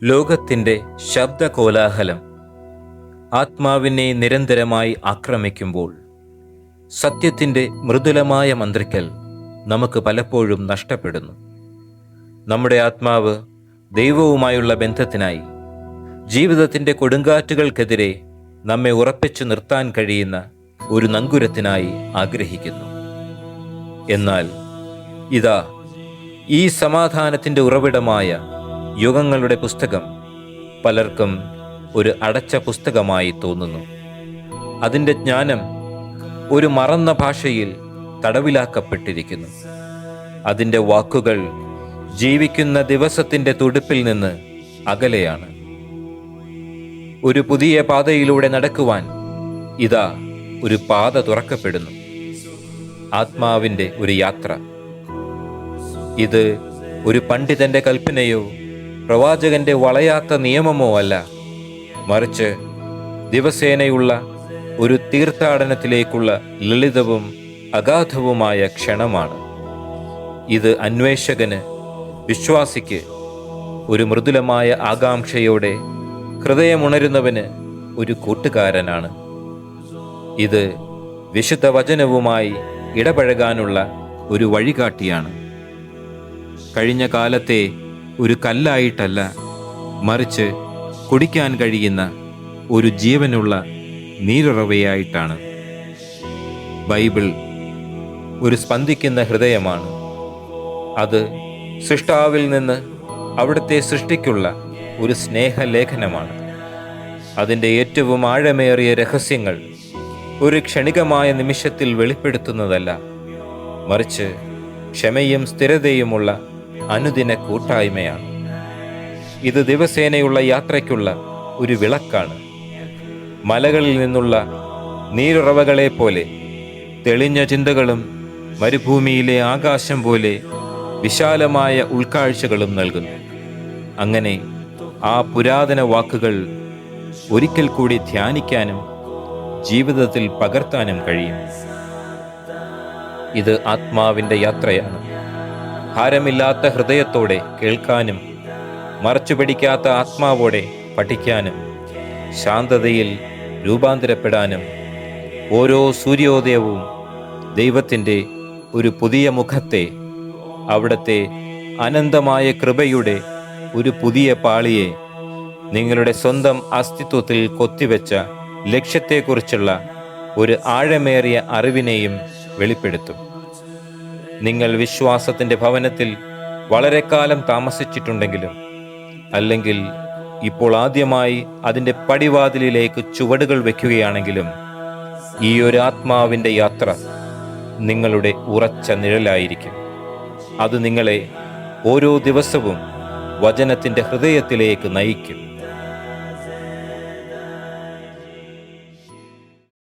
ലോകത്തിൻ്റെ ശബ്ദകോലാഹലം ആത്മാവിനെ നിരന്തരമായി ആക്രമിക്കുമ്പോൾ സത്യത്തിൻ്റെ മൃദുലമായ മന്ത്രിക്കൽ നമുക്ക് പലപ്പോഴും നഷ്ടപ്പെടുന്നു. നമ്മുടെ ആത്മാവ് ദൈവവുമായുള്ള ബന്ധത്തിനായി ജീവിതത്തിൻ്റെ കൊടുങ്കാറ്റുകൾക്കെതിരെ നമ്മെ ഉറപ്പിച്ചു നിർത്താൻ കഴിയുന്ന ഒരു നങ്കുരത്തിനായി ആഗ്രഹിക്കുന്നു. എന്നാൽ ഇതാ, ഈ സമാധാനത്തിൻ്റെ ഉറവിടമായ യുഗങ്ങളുടെ പുസ്തകം പലർക്കും ഒരു അടച്ച പുസ്തകമായി തോന്നുന്നു. അതിൻ്റെ ജ്ഞാനം ഒരു മറന്ന ഭാഷയിൽ തടവിലാക്കപ്പെട്ടിരിക്കുന്നു. അതിൻ്റെ വാക്കുകൾ ജീവിക്കുന്ന ദിവസത്തിൻ്റെ തുടിപ്പിൽ നിന്ന് അകലെയാണ്. ഒരു പുതിയ പാതയിലൂടെ നടക്കുവാൻ ഇതാ ഒരു പാത തുറക്കപ്പെടുന്നു. ആത്മാവിൻ്റെ ഒരു യാത്ര. ഇത് ഒരു പണ്ഡിതന്റെ കൽപ്പനയോ പ്രവാചകന്റെ വളയാത്ത നിയമമോ അല്ല, മറിച്ച് ദിവസേനയുള്ള ഒരു തീർത്ഥാടനത്തിലേക്കുള്ള ലളിതവും അഗാധവുമായ ക്ഷണമാണ്. ഇത് അന്വേഷകന്, വിശ്വാസിക്ക് ഒരു മൃദുലമായ ആകാംക്ഷയോടെ ഹൃദയമുണരുന്നവന് ഒരു കൂട്ടുകാരനാണ്. ഇത് വിശുദ്ധ വചനവുമായി ഇടപഴകാനുള്ള ഒരു വഴികാട്ടിയാണ്. കഴിഞ്ഞ കാലത്തെ ഒരു കല്ലായിട്ടല്ല, മറിച്ച് കുടിക്കാൻ കഴിയുന്ന ഒരു ജീവനുള്ള നീരുറവയായിട്ടാണ്. ബൈബിൾ ഒരു സ്പന്ദിക്കുന്ന ഹൃദയമാണ്. അത് സൃഷ്ടാവിൽ നിന്ന് അവിടുത്തെ സൃഷ്ടിക്കുള്ള ഒരു സ്നേഹലേഖനമാണ്. അതിൻ്റെ ഏറ്റവും ആഴമേറിയ രഹസ്യങ്ങൾ ഒരു ക്ഷണികമായ നിമിഷത്തിൽ വെളിപ്പെടുത്തുന്നതല്ല, മറിച്ച് ക്ഷമയും സ്ഥിരതയുമുള്ള അനുദിന കൂട്ടായ്മയാണ്. ഇത് ദിവസേനയുള്ള യാത്രയ്ക്കുള്ള ഒരു വിളക്കാണ്. മലകളിൽ നിന്നുള്ള നീരുറവകളെ പോലെ തെളിഞ്ഞ ചിന്തകളും മരുഭൂമിയിലെ ആകാശം പോലെ വിശാലമായ ഉൾക്കാഴ്ചകളും നൽകുന്നു. അങ്ങനെ ആ പുരാതന വാക്കുകൾ ഒരിക്കൽ കൂടി ധ്യാനിക്കാനും ജീവിതത്തിൽ പകർത്താനും കഴിയും. ഇത് ആത്മാവിൻ്റെ യാത്രയാണ്. ഭാരമില്ലാത്ത ഹൃദയത്തോടെ കേൾക്കാനും മറച്ചുപിടിക്കാത്ത ആത്മാവോടെ പഠിക്കാനും ശാന്തതയിൽ രൂപാന്തരപ്പെടാനും ഓരോ സൂര്യോദയവും ദൈവത്തിൻ്റെ ഒരു പുതിയ മുഖത്തെ, അവിടുത്തെ അനന്തമായ കൃപയുടെ ഒരു പുതിയ പാളിയെ, നിങ്ങളുടെ സ്വന്തം അസ്തിത്വത്തിൽ കൊത്തിവെച്ച ലക്ഷ്യത്തെക്കുറിച്ചുള്ള ഒരു ആഴമേറിയ അറിവിനെയും വെളിപ്പെടുത്തും. നിങ്ങൾ വിശ്വാസത്തിൻ്റെ ഭവനത്തിൽ വളരെ കാലം താമസിച്ചിട്ടുണ്ടെങ്കിലും, അല്ലെങ്കിൽ ഇപ്പോൾ ആദ്യമായി അതിൻ്റെ പടിവാതിലിലേക്ക് ചുവടുകൾ വയ്ക്കുകയാണെങ്കിലും, ഈ ഒരു ആത്മാവിൻ്റെ യാത്ര നിങ്ങളുടെ ഉറച്ച നിഴലായിരിക്കും. അത് നിങ്ങളെ ഓരോ ദിവസവും വചനത്തിൻ്റെ ഹൃദയത്തിലേക്ക് നയിക്കും.